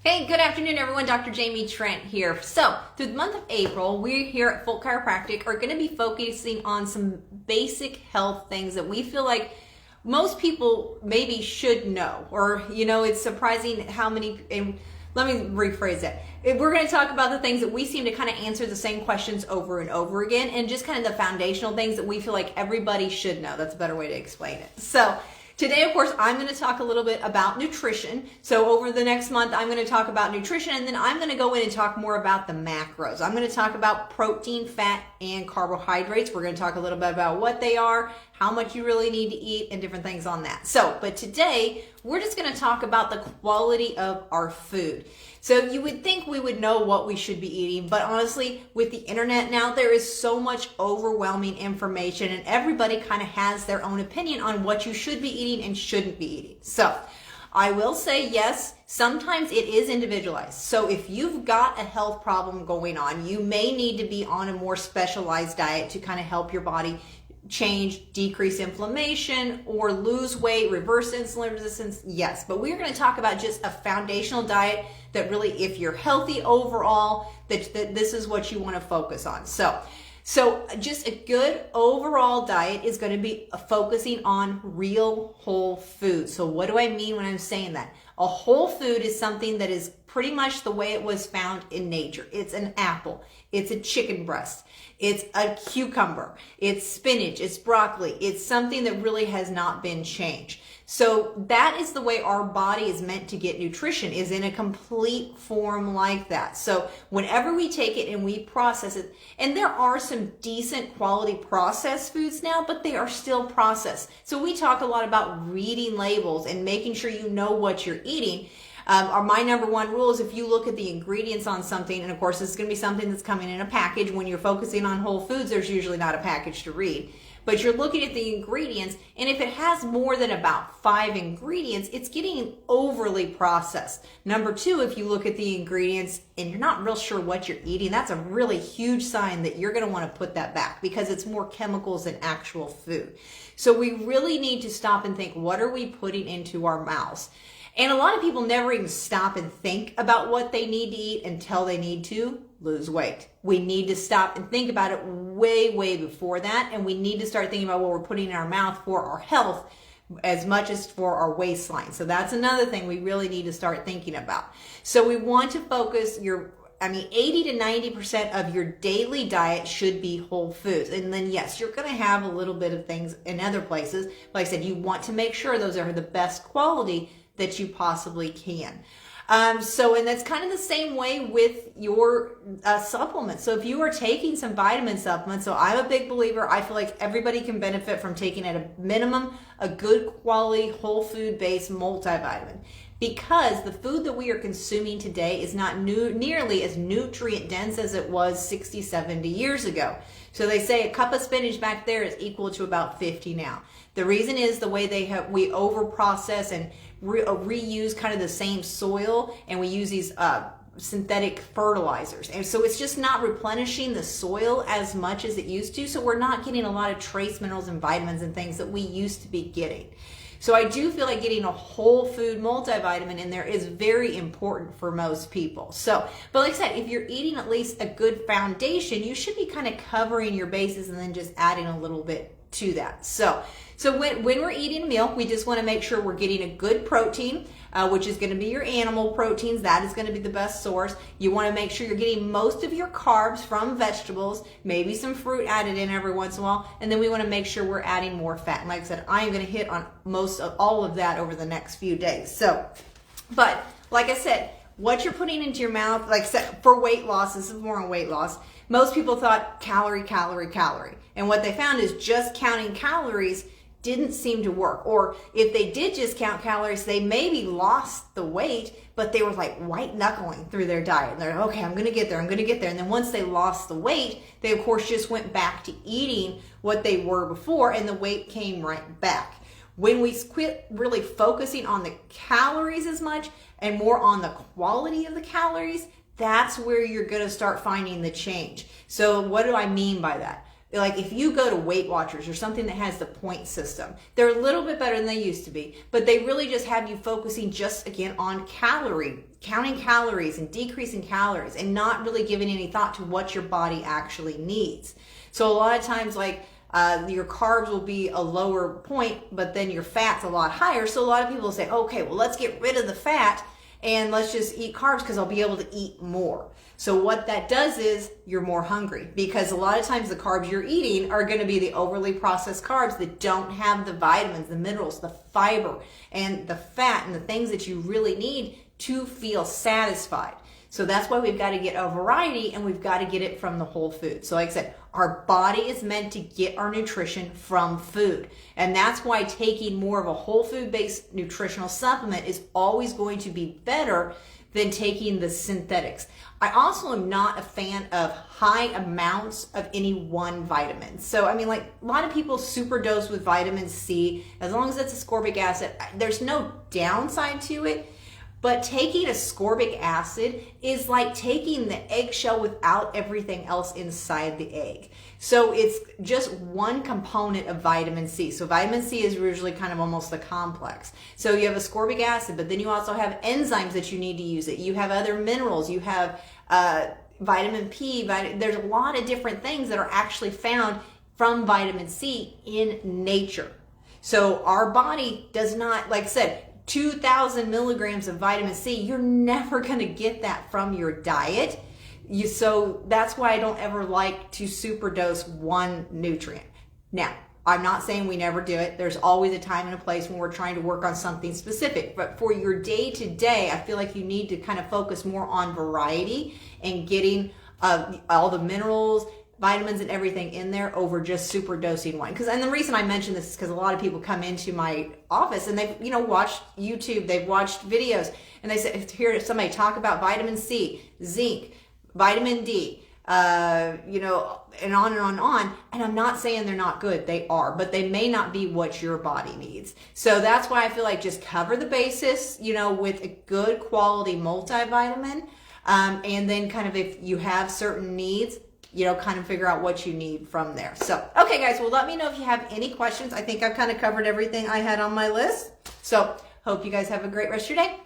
Hey, good afternoon, everyone. Dr. Jaime Trent here. So, through the month of April, we here at Folk Chiropractic are going to be focusing on some basic health things that we feel like most people maybe should know. Or, it's surprising how many, and let me rephrase that. We're going to talk about the things that we seem to kind of answer the same questions over and over again, and just kind of the foundational things that we feel like everybody should know. That's a better way to explain it. So, today, of course, I'm going to talk a little bit about nutrition. So over the next month, I'm going to talk about nutrition, and then I'm going to go in and talk more about the macros. I'm going to talk about protein, fat, and carbohydrates. We're going to talk a little bit about what they are, how much you really need to eat, and different things on that. But today, we're just going to talk about the quality of our food. So you would think we would know what we should be eating, but honestly, with the internet now, there is so much overwhelming information, and everybody kind of has their own opinion on what you should be eating and shouldn't be eating. So I will say, yes, sometimes it is individualized. So if you've got a health problem going on, you may need to be on a more specialized diet to kind of help your body change, decrease inflammation, or lose weight, reverse insulin resistance. Yes, but we're going to talk about just a foundational diet that really, if you're healthy overall, that this is what you want to focus on. So just a good overall diet is going to be focusing on real whole food. So what do I mean when I'm saying that? A whole food is something that is pretty much the way it was found in nature. It's an apple, it's a chicken breast, it's a cucumber, it's spinach, it's broccoli. It's something that really has not been changed. So that is the way our body is meant to get nutrition, is in a complete form like that. So whenever we take it and we process it, and there are some decent quality processed foods now, but they are still processed. So we talk a lot about reading labels and making sure you know what you're eating. My number one rule is, if you look at the ingredients on something, and of course this is going to be something that's coming in a package. When you're focusing on whole foods, there's usually not a package to read. But you're looking at the ingredients, and if it has more than about 5 ingredients, it's getting overly processed. Number 2, if you look at the ingredients and you're not real sure what you're eating, that's a really huge sign that you're going to want to put that back, because it's more chemicals than actual food. So we really need to stop and think, what are we putting into our mouths? And a lot of people never even stop and think about what they need to eat until they need to lose weight. We need to stop and think about it way before that, and we need to start thinking about what we're putting in our mouth for our health as much as for our waistline. So that's another thing we really need to start thinking about. So we want to focus 80 to 90% of your daily diet should be whole foods. And then yes, you're going to have a little bit of things in other places. Like I said, you want to make sure those are the best quality that you possibly can. And that's kind of the same way with your supplements. So if you are taking some vitamin supplements, so I'm a big believer, I feel like everybody can benefit from taking at a minimum a good quality whole food based multivitamin, because the food that we are consuming today is not nearly as nutrient dense as it was 60, 70 years ago. So they say a cup of spinach back there is equal to about 50 now. The reason is the way we over process and reuse kind of the same soil, and we use these synthetic fertilizers, and so it's just not replenishing the soil as much as it used to. So we're not getting a lot of trace minerals and vitamins and things that we used to be getting. So I do feel like getting a whole food multivitamin in there is very important for most people. But like I said, if you're eating at least a good foundation, you should be kind of covering your bases and then just adding a little bit to that. So when we're eating a meal, we just want to make sure we're getting a good protein, which is going to be your animal proteins. That is going to be the best source. You want to make sure you're getting most of your carbs from vegetables, maybe some fruit added in every once in a while. And then we want to make sure we're adding more fat. And like I said, I'm going to hit on most of all of that over the next few days. But like I said, what you're putting into your mouth, like I said, for weight loss, this is more on weight loss. Most people thought calorie. And what they found is just counting calories didn't seem to work. Or if they did just count calories, they maybe lost the weight, but they were like white knuckling through their diet. And they're like, okay, I'm going to get there. And then once they lost the weight, they of course just went back to eating what they were before, and the weight came right back. When we quit really focusing on the calories as much and more on the quality of the calories, that's where you're going to start finding the change. So what do I mean by that? like if you go to Weight Watchers or something that has the point system, they're a little bit better than they used to be, but they really just have you focusing just again on counting calories and decreasing calories and not really giving any thought to what your body actually needs. So a lot of times like your carbs will be a lower point, but then your fat's a lot higher. So a lot of people will say, okay, well, let's get rid of the fat and let's just eat carbs because I'll be able to eat more. So what that does is you're more hungry, because a lot of times the carbs you're eating are going to be the overly processed carbs that don't have the vitamins, the minerals, the fiber, and the fat and the things that you really need to feel satisfied. So that's why we've got to get a variety, and we've got to get it from the whole food. So like I said, our body is meant to get our nutrition from food. And that's why taking more of a whole food based nutritional supplement is always going to be better than taking the synthetics. I also am not a fan of high amounts of any one vitamin. So, I mean, like a lot of people super dose with vitamin C, as long as it's ascorbic acid, there's no downside to it. But taking ascorbic acid is like taking the eggshell without everything else inside the egg. So it's just one component of vitamin C. So vitamin C is usually kind of almost a complex. So you have ascorbic acid, but then you also have enzymes that you need to use it. You have other minerals. You have vitamin P. There's a lot of different things that are actually found from vitamin C in nature. So our body does not, like I said, 2,000 milligrams of vitamin C, you're never going to get that from your diet. So that's why I don't ever like to superdose one nutrient. Now, I'm not saying we never do it. There's always a time and a place when we're trying to work on something specific. But for your day-to-day, I feel like you need to kind of focus more on variety and getting all the minerals, vitamins and everything in there over just super dosing one. And the reason I mention this is because a lot of people come into my office and they've watched YouTube, they've watched videos, and they say, hear somebody talk about vitamin C, zinc, vitamin D, and on and on and on. And I'm not saying they're not good, they are, but they may not be what your body needs. So that's why I feel like just cover the basis, with a good quality multivitamin, and then kind of if you have certain needs, kind of figure out what you need from there. So, okay guys, well, let me know if you have any questions. I think I've kind of covered everything I had on my list. So, hope you guys have a great rest of your day.